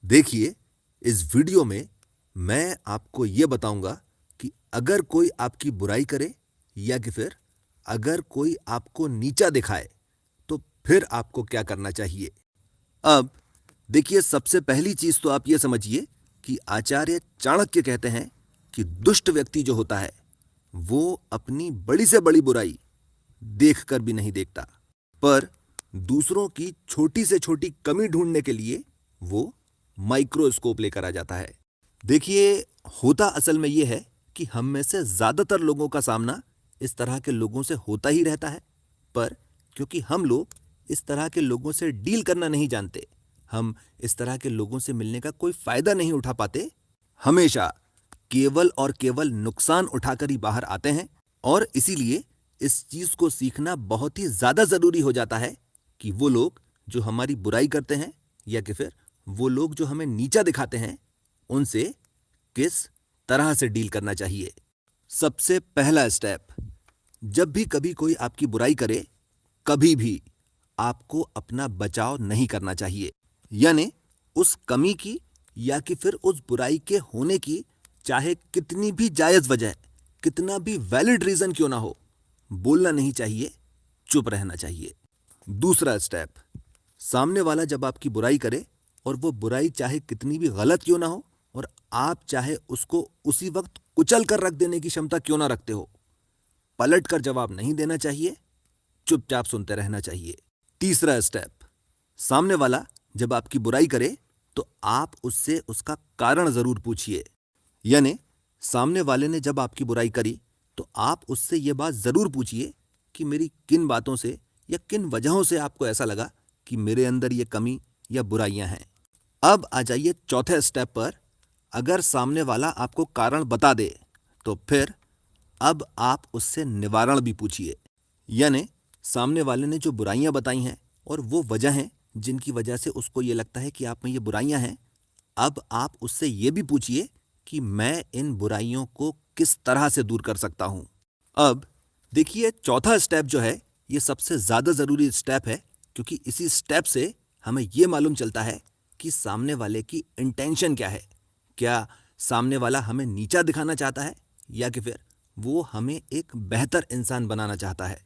देखिए, इस वीडियो में मैं आपको ये बताऊंगा कि अगर कोई आपकी बुराई करे या कि फिर अगर कोई आपको नीचा दिखाए तो फिर आपको क्या करना चाहिए। अब देखिए, सबसे पहली चीज तो आप ये समझिए कि आचार्य चाणक्य कहते हैं कि दुष्ट व्यक्ति जो होता है वो अपनी बड़ी से बड़ी बुराई देखकर भी नहीं देखता, पर दूसरों की छोटी से छोटी कमी ढूंढने के लिए वो माइक्रोस्कोप लेकर आ जाता है। देखिए, होता असल में यह है कि हम में से ज्यादातर लोगों का सामना इस तरह के लोगों से होता ही रहता है, पर क्योंकि हम लोग इस तरह के लोगों से डील करना नहीं जानते, हम इस तरह के लोगों से मिलने का कोई फायदा नहीं उठा पाते, हमेशा केवल और केवल नुकसान उठाकर ही बाहर आते हैं। और इसीलिए इस चीज को सीखना बहुत ही ज्यादा जरूरी हो जाता है कि वो लोग जो हमारी बुराई करते हैं या कि फिर वो लोग जो हमें नीचा दिखाते हैं, उनसे किस तरह से डील करना चाहिए। सबसे पहला स्टेप, जब भी कभी कोई आपकी बुराई करे, कभी भी आपको अपना बचाव नहीं करना चाहिए। यानी उस कमी की या कि फिर उस बुराई के होने की चाहे कितनी भी जायज वजह, कितना भी वैलिड रीजन क्यों ना हो, बोलना नहीं चाहिए, चुप रहना चाहिए। दूसरा स्टेप, सामने वाला जब आपकी बुराई करे और वो बुराई चाहे कितनी भी गलत क्यों ना हो और आप चाहे उसको उसी वक्त कुचल कर रख देने की क्षमता क्यों ना रखते हो, पलट कर जवाब नहीं देना चाहिए, चुपचाप सुनते रहना चाहिए। तीसरा स्टेप, सामने वाला जब आपकी बुराई करे तो आप उससे उसका कारण जरूर पूछिए। यानी सामने वाले ने जब आपकी बुराई करी तो आप उससे यह बात जरूर पूछिए कि मेरी किन बातों से या किन वजहों से आपको ऐसा लगा कि मेरे अंदर ये कमी या बुराइयां हैं। अब आ जाइए चौथे स्टेप पर। अगर सामने वाला आपको कारण बता दे तो फिर अब आप उससे निवारण भी पूछिए। यानी सामने वाले ने जो बुराइयां बताई हैं और वो वजह हैं जिनकी वजह से उसको ये लगता है कि आप में ये बुराइयां हैं, अब आप उससे ये भी पूछिए कि मैं इन बुराइयों को किस तरह से दूर कर सकता हूं। अब देखिए, चौथा स्टेप जो है ये सबसे ज्यादा जरूरी स्टेप है, क्योंकि इसी स्टेप से हमें यह मालूम चलता है कि सामने वाले की इंटेंशन क्या है। क्या सामने वाला हमें नीचा दिखाना चाहता है या कि फिर वो हमें एक बेहतर इंसान बनाना चाहता है।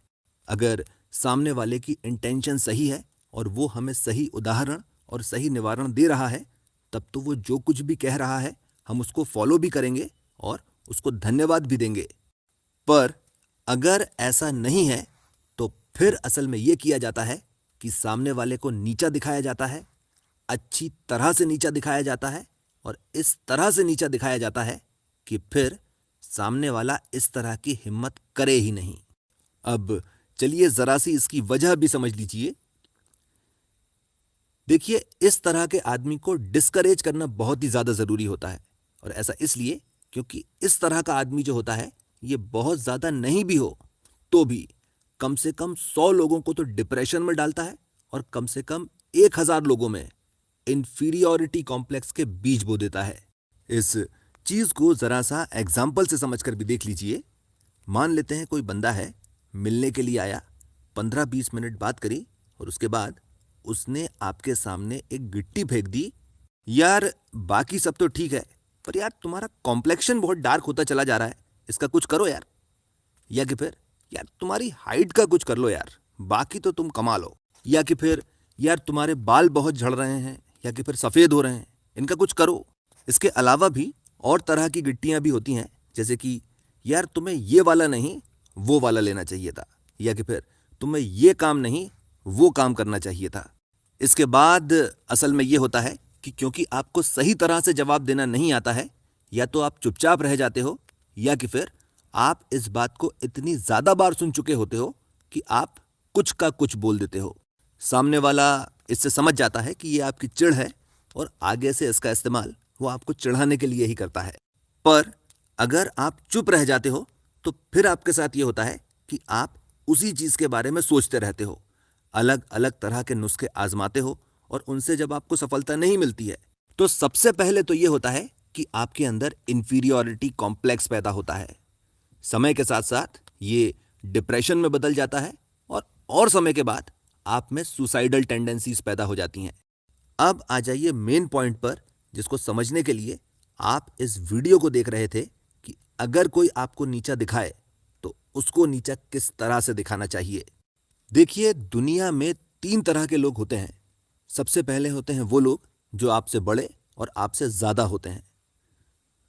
अगर सामने वाले की इंटेंशन सही है और वो हमें सही उदाहरण और सही निवारण दे रहा है, तब तो वो जो कुछ भी कह रहा है हम उसको फॉलो भी करेंगे और उसको धन्यवाद भी देंगे। पर अगर ऐसा नहीं है तो फिर असल में यह किया जाता है कि सामने वाले को नीचा दिखाया जाता है, अच्छी तरह से नीचा दिखाया जाता है, और इस तरह से नीचा दिखाया जाता है कि फिर सामने वाला इस तरह की हिम्मत करे ही नहीं। अब चलिए जरा सी इसकी वजह भी समझ लीजिए। देखिए, इस तरह के आदमी को डिस्करेज करना बहुत ही ज्यादा जरूरी होता है, और ऐसा इसलिए क्योंकि इस तरह का आदमी जो होता है ये बहुत ज्यादा नहीं भी हो तो भी कम से कम 100 लोगों को तो डिप्रेशन में डालता है और कम से कम 1000 लोगों में इंफीरियोरिटी कॉम्प्लेक्स के बीज बो देता है। इस चीज को जरा सा एग्जाम्पल से समझकर भी देख लीजिए। मान लेते हैं कोई बंदा है, मिलने के लिए आया, 15-20 मिनट बात करी और उसके बाद उसने आपके सामने एक गिट्टी फेंक दी। यार, बाकी सब तो ठीक है, पर यार तुम्हारा कॉम्प्लेक्शन बहुत डार्क होता चला जा रहा है, इसका कुछ करो यार। या कि फिर यार तुम्हारी हाइट का कुछ कर लो यार, बाकी तो तुम कमा लो। या कि फिर यार तुम्हारे बाल बहुत झड़ रहे हैं या कि फिर सफेद हो रहे हैं, इनका कुछ करो। इसके अलावा भी और तरह की गिट्टियां भी होती हैं, जैसे कि यार तुम्हें ये वाला नहीं वो वाला लेना चाहिए था, या कि फिर तुम्हें ये काम नहीं वो काम करना चाहिए था। इसके बाद असल में ये होता है कि क्योंकि आपको सही तरह से जवाब देना नहीं आता है, या तो आप चुपचाप रह जाते हो या कि फिर आप इस बात को इतनी ज्यादा बार सुन चुके होते हो कि आप कुछ का कुछ बोल देते हो। सामने वाला इससे समझ जाता है कि ये आपकी चिढ़ है और आगे से इसका इस्तेमाल वो आपको चिढ़ाने के लिए ही करता है। पर अगर आप चुप रह जाते हो तो फिर आपके साथ ये होता है कि आप उसी चीज के बारे में सोचते रहते हो, अलग अलग तरह के नुस्खे आजमाते हो, और उनसे जब आपको सफलता नहीं मिलती है तो सबसे पहले तो यह होता है कि आपके अंदर इंफीरियोरिटी कॉम्प्लेक्स पैदा होता है। समय के साथ साथ ये डिप्रेशन में बदल जाता है और समय के बाद आप में सुसाइडल टेंडेंसीज पैदा हो जाती हैं। अब आ जाइए मेन पॉइंट पर जिसको समझने के लिए आप इस वीडियो को देख रहे थे कि अगर कोई आपको नीचा दिखाए तो उसको नीचा किस तरह से दिखाना चाहिए। देखिए, दुनिया में 3 तरह के लोग होते हैं। सबसे पहले होते हैं वो लोग जो आपसे बड़े और आपसे ज्यादा होते हैं।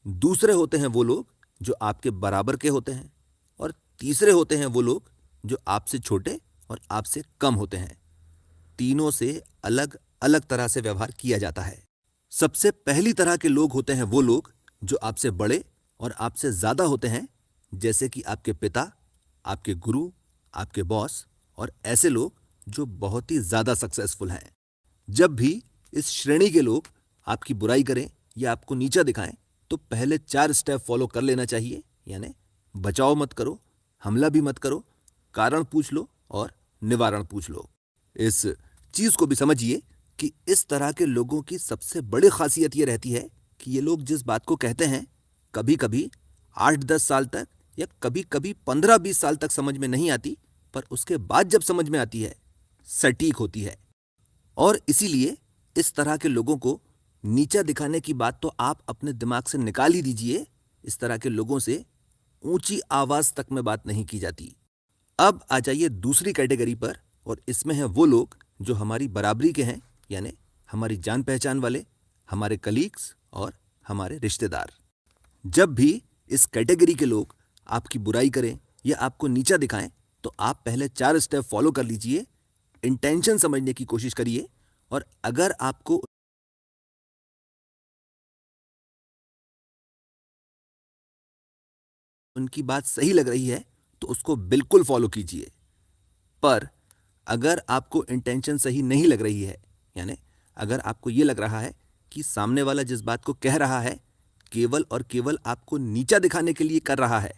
दूसरे होते हैं वो लोग जो आपके बराबर के होते हैं और तीसरे होते हैं वो लोग जो आपसे छोटे और आपसे कम होते हैं। तीनों से अलग अलग तरह से व्यवहार किया जाता है। सबसे पहली तरह के लोग होते हैं वो लोग जो आपसे बड़े और आपसे ज्यादा होते हैं, जैसे कि आपके पिता, आपके गुरु, आपके बॉस और ऐसे लोग जो बहुत ही ज्यादा सक्सेसफुल हैं। जब भी इस श्रेणी के लोग आपकी बुराई करें या आपको नीचा दिखाएं तो पहले 4 स्टेप फॉलो कर लेना चाहिए। यानी बचाव मत करो, हमला भी मत करो, कारण पूछ लो और निवारण पूछ लो। इस चीज को भी समझिए कि इस तरह के लोगों की सबसे बड़ी खासियत यह रहती है कि ये लोग जिस बात को कहते हैं कभी कभी 8-10 साल तक या कभी कभी 15-20 साल तक समझ में नहीं आती, पर उसके बाद जब समझ में आती है सटीक होती है। और इसीलिए इस तरह के लोगों को नीचा दिखाने की बात तो आप अपने दिमाग से निकाल ही दीजिए। इस तरह के लोगों से ऊंची आवाज तक में बात नहीं की जाती। अब आ जाइए दूसरी कैटेगरी पर, और इसमें है वो लोग जो हमारी बराबरी के हैं, यानी हमारी जान पहचान वाले, हमारे कलीग्स और हमारे रिश्तेदार। जब भी इस कैटेगरी के लोग आपकी बुराई करें या आपको नीचा दिखाएं तो आप पहले 4 स्टेप फॉलो कर लीजिए। इंटेंशन समझने की कोशिश करिए और अगर आपको उनकी बात सही लग रही है तो उसको बिल्कुल फॉलो कीजिए। पर अगर आपको इंटेंशन सही नहीं लग रही है, यानी अगर आपको यह लग रहा है कि सामने वाला जिस बात को कह रहा है केवल और केवल आपको नीचा दिखाने के लिए कर रहा है,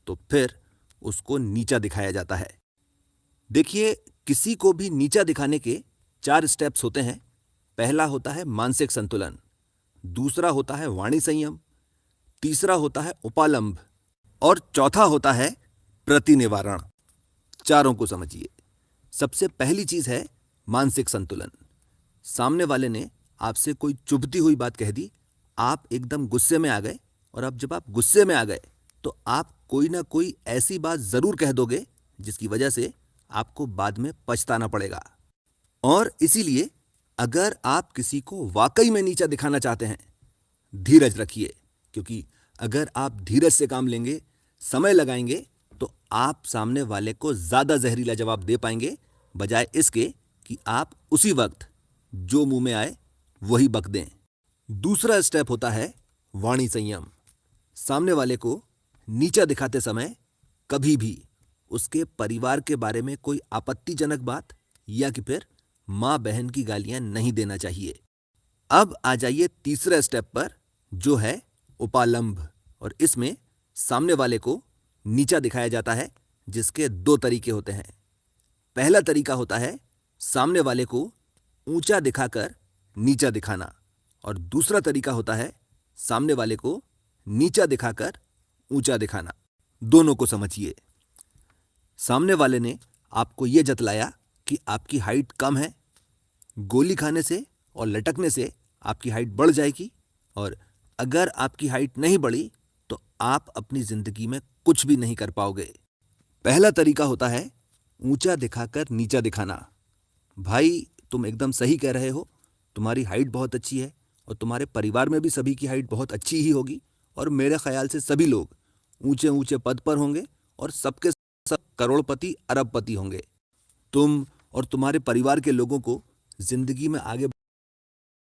तो फिर उसको नीचा दिखाया जाता है। देखिए, किसी को भी नीचा दिखाने के 4 स्टेप्स होते हैं। पहला होता है मानसिक संतुलन, दूसरा होता है वाणी संयम, तीसरा होता है उपालंभ और चौथा होता है प्रतिनिवारण। चारों को समझिए। सबसे पहली चीज है मानसिक संतुलन। सामने वाले ने आपसे कोई चुभती हुई बात कह दी, आप एकदम गुस्से में आ गए, और अब जब आप गुस्से में आ गए तो आप कोई ना कोई ऐसी बात जरूर कह दोगे जिसकी वजह से आपको बाद में पछताना पड़ेगा। और इसीलिए अगर आप किसी को वाकई में नीचा दिखाना चाहते हैं, धीरज रखिए, क्योंकि अगर आप धीरज से काम लेंगे, समय लगाएंगे, तो आप सामने वाले को ज्यादा जहरीला जवाब दे पाएंगे, बजाय इसके कि आप उसी वक्त जो मुंह में आए वही बक दें। दूसरा स्टेप होता है वाणी संयम। सामने वाले को नीचा दिखाते समय कभी भी उसके परिवार के बारे में कोई आपत्तिजनक बात या कि फिर मां बहन की गालियां नहीं देना चाहिए। अब आ जाइए तीसरे स्टेप पर, जो है उपालंभ, और इसमें सामने वाले को नीचा दिखाया जाता है, जिसके 2 तरीके होते हैं। पहला तरीका होता है सामने वाले को ऊंचा दिखाकर नीचा दिखाना, और दूसरा तरीका होता है सामने वाले को नीचा दिखाकर ऊंचा दिखाना। दोनों को समझिए। सामने वाले ने आपको यह जतलाया कि आपकी हाइट कम है, गोली खाने से और लटकने से आपकी हाइट बढ़ जाएगी, और अगर आपकी हाइट नहीं बढ़ी तो आप अपनी जिंदगी में कुछ भी नहीं कर पाओगे। पहला तरीका होता है ऊंचा दिखाकर नीचा दिखाना। भाई, तुम एकदम सही कह रहे हो, तुम्हारी हाइट बहुत अच्छी है और तुम्हारे परिवार में भी सभी की हाइट बहुत अच्छी ही होगी, और मेरे ख्याल से सभी लोग ऊंचे ऊंचे पद पर होंगे और सबके सब करोड़पति अरबपति होंगे। तुम और तुम्हारे परिवार के लोगों को जिंदगी में आगे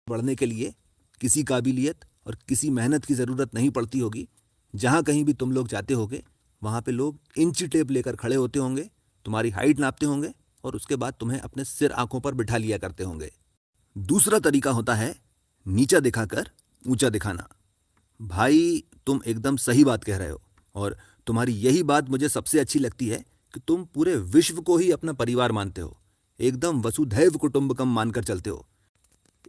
बढ़ने के लिए किसी काबिलियत और किसी मेहनत की जरूरत नहीं पड़ती होगी। जहां कहीं भी तुम लोग जाते होगे वहां पे लोग इंची टेप लेकर खड़े होते होंगे, तुम्हारी हाइट नापते होंगे और उसके बाद तुम्हें अपने सिर आंखों पर बिठा लिया करते होंगे। दूसरा तरीका होता है नीचा दिखाकर ऊंचा दिखाना। भाई, तुम एकदम सही बात कह रहे हो, और तुम्हारी यही बात मुझे सबसे अच्छी लगती है कि तुम पूरे विश्व को ही अपना परिवार मानते हो, एकदम वसुधैव कुटुंबकम मानकर चलते हो।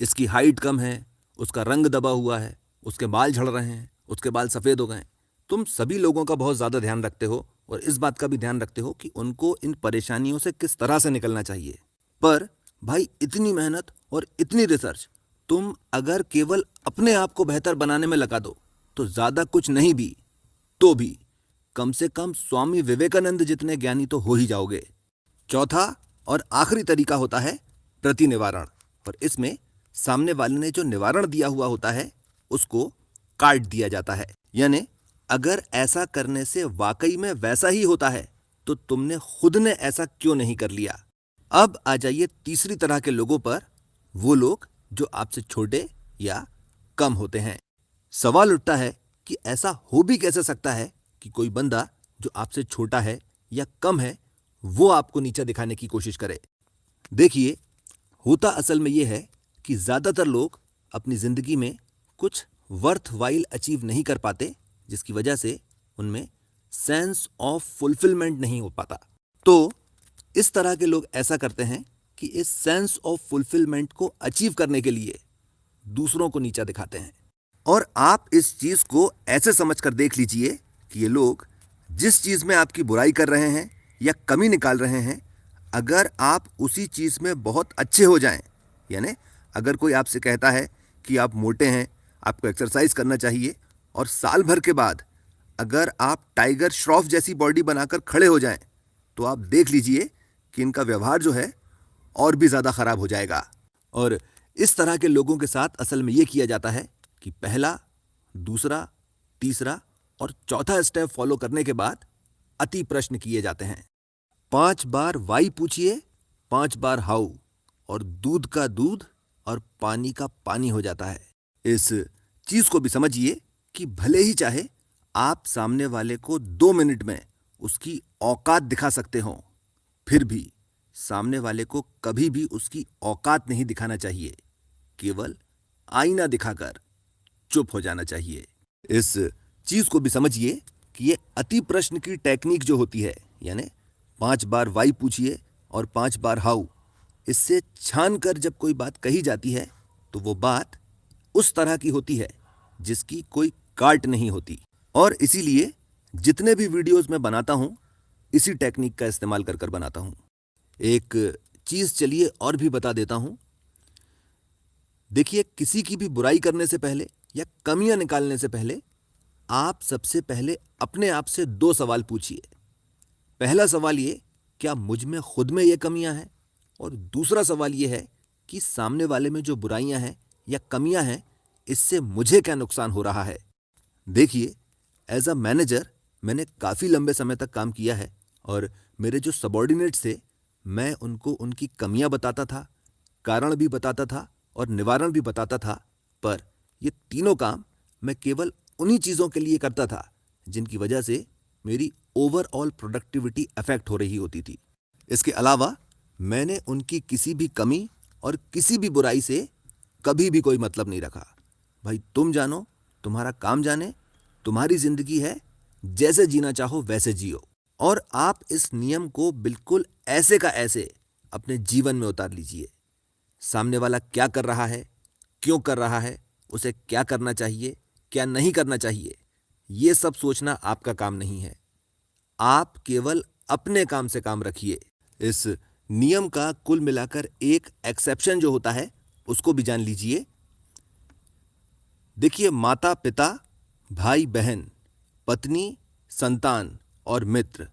इसकी हाइट कम है, उसका रंग दबा हुआ है, उसके बाल झड़ रहे हैं, उसके बाल सफेद हो गए। तुम सभी लोगों का बहुत ज्यादा ध्यान रखते हो और इस बात का भी ध्यान रखते हो कि उनको इन परेशानियों से किस तरह से निकलना चाहिए। पर भाई, इतनी मेहनत और इतनी रिसर्च तुम अगर केवल अपने आप को बेहतर बनाने में लगा दो तो ज्यादा कुछ नहीं भी तो भी कम से कम स्वामी विवेकानंद जितने ज्ञानी तो हो ही जाओगे। चौथा और आखिरी तरीका होता है प्रति निवारण, और इसमें सामने वाले ने जो निवारण दिया हुआ होता है उसको काट दिया जाता है। यानी अगर ऐसा करने से वाकई में वैसा ही होता है तो तुमने खुद ने ऐसा क्यों नहीं कर लिया। अब आ जाइए तीसरी तरह के लोगों पर, वो लोग जो आपसे छोटे या कम होते हैं। सवाल उठता है कि ऐसा हो भी कैसे सकता है कि कोई बंदा जो आपसे छोटा है या कम है वो आपको नीचा दिखाने की कोशिश करे। देखिए, होता असल में यह है कि ज्यादातर लोग अपनी जिंदगी में कुछ वर्थ वाइल अचीव नहीं कर पाते, जिसकी वजह से उनमें सेंस ऑफ फुलफिलमेंट नहीं हो पाता। तो इस तरह के लोग ऐसा करते हैं कि इस सेंस ऑफ फुलफिलमेंट को अचीव करने के लिए दूसरों को नीचा दिखाते हैं। और आप इस चीज को ऐसे समझकर देख लीजिए कि ये लोग जिस चीज में आपकी बुराई कर रहे हैं या कमी निकाल रहे हैं, अगर आप उसी चीज में बहुत अच्छे हो जाएं, यानी अगर कोई आपसे कहता है कि आप मोटे हैं, आपको एक्सरसाइज करना चाहिए, और साल भर के बाद अगर आप टाइगर श्रॉफ जैसी बॉडी बनाकर खड़े हो जाएं, तो आप देख लीजिए कि इनका व्यवहार जो है और भी ज्यादा खराब हो जाएगा। और इस तरह के लोगों के साथ असल में यह किया जाता है कि पहला, दूसरा, तीसरा और चौथा स्टेप फॉलो करने के बाद अति प्रश्न किए जाते हैं। 5 बार वाई पूछिए, 5 बार हाउ, और दूध का दूध और पानी का पानी हो जाता है। इस चीज को भी समझिए कि भले ही चाहे आप सामने वाले को 2 मिनट में उसकी औकात दिखा सकते हो, फिर भी सामने वाले को कभी भी उसकी औकात नहीं दिखाना चाहिए, केवल आईना दिखाकर चुप हो जाना चाहिए। इस चीज को भी समझिए कि ये अति प्रश्न की टेक्निक जो होती है, यानी 5 बार वाई पूछिए और 5 बार हाउ, इससे छान कर जब कोई बात कही जाती है तो वो बात उस तरह की होती है जिसकी कोई काट नहीं होती। और इसीलिए जितने भी वीडियोस मैं बनाता हूं, इसी टेक्निक का इस्तेमाल कर कर बनाता हूं। एक चीज चलिए और भी बता देता हूं। देखिए, किसी की भी बुराई करने से पहले या कमियां निकालने से पहले आप सबसे पहले अपने आप से 2 सवाल पूछिए। पहला सवाल ये, क्या मुझ में खुद में ये कमियां हैं? और दूसरा सवाल ये है कि सामने वाले में जो बुराइयां हैं या कमियां हैं, इससे मुझे क्या नुकसान हो रहा है। देखिए, एज अ मैनेजर मैंने काफ़ी लंबे समय तक काम किया है, और मेरे जो सबॉर्डिनेट्स थे, मैं उनको उनकी कमियां बताता था, कारण भी बताता था और निवारण भी बताता था, पर ये तीनों काम मैं केवल उन्हीं चीज़ों के लिए करता था जिनकी वजह से मेरी ओवरऑल प्रोडक्टिविटी अफेक्ट हो रही होती थी। इसके अलावा मैंने उनकी किसी भी कमी और किसी भी बुराई से कभी भी कोई मतलब नहीं रखा। भाई, तुम जानो, तुम्हारा काम जाने, तुम्हारी जिंदगी है, जैसे जीना चाहो वैसे जियो। और आप इस नियम को बिल्कुल ऐसे का ऐसे अपने जीवन में उतार लीजिए। सामने वाला क्या कर रहा है, क्यों कर रहा है, उसे क्या करना चाहिए, क्या नहीं करना चाहिए, ये सब सोचना आपका काम नहीं है। आप केवल अपने काम से काम रखिए। इस नियम का कुल मिलाकर एक एक्सेप्शन जो होता है उसको भी जान लीजिए। देखिए, माता पिता, भाई बहन, पत्नी, संतान और मित्र,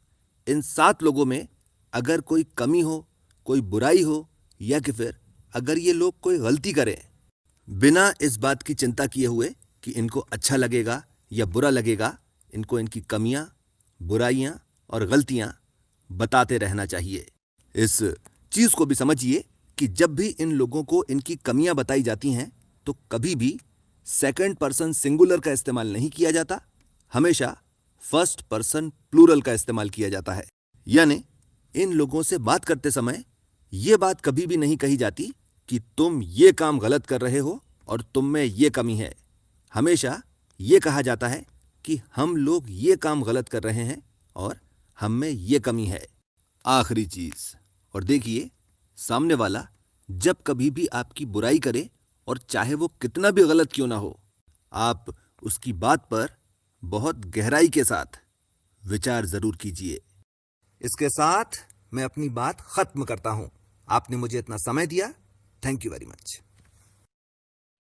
इन 7 लोगों में अगर कोई कमी हो, कोई बुराई हो, या कि फिर अगर ये लोग कोई गलती करें, बिना इस बात की चिंता किए हुए कि इनको अच्छा लगेगा या बुरा लगेगा, इनको इनकी कमियां, बुराइयां और गलतियां बताते रहना चाहिए। इस चीज को भी समझिए कि जब भी इन लोगों को इनकी कमियां बताई जाती हैं तो कभी भी सेकंड पर्सन सिंगुलर का इस्तेमाल नहीं किया जाता, हमेशा फर्स्ट पर्सन प्लूरल का इस्तेमाल किया जाता है। यानी इन लोगों से बात करते समय यह बात कभी भी नहीं कही जाती कि तुम ये काम गलत कर रहे हो और तुम में ये कमी है। हमेशा ये कहा जाता है कि हम लोग ये काम गलत कर रहे हैं और हम में ये कमी है। आखिरी चीज, और देखिए, सामने वाला जब कभी भी आपकी बुराई करे, और चाहे वो कितना भी गलत क्यों ना हो, आप उसकी बात पर बहुत गहराई के साथ विचार जरूर कीजिए। इसके साथ मैं अपनी बात खत्म करता हूं। आपने मुझे इतना समय दिया, थैंक यू वेरी मच।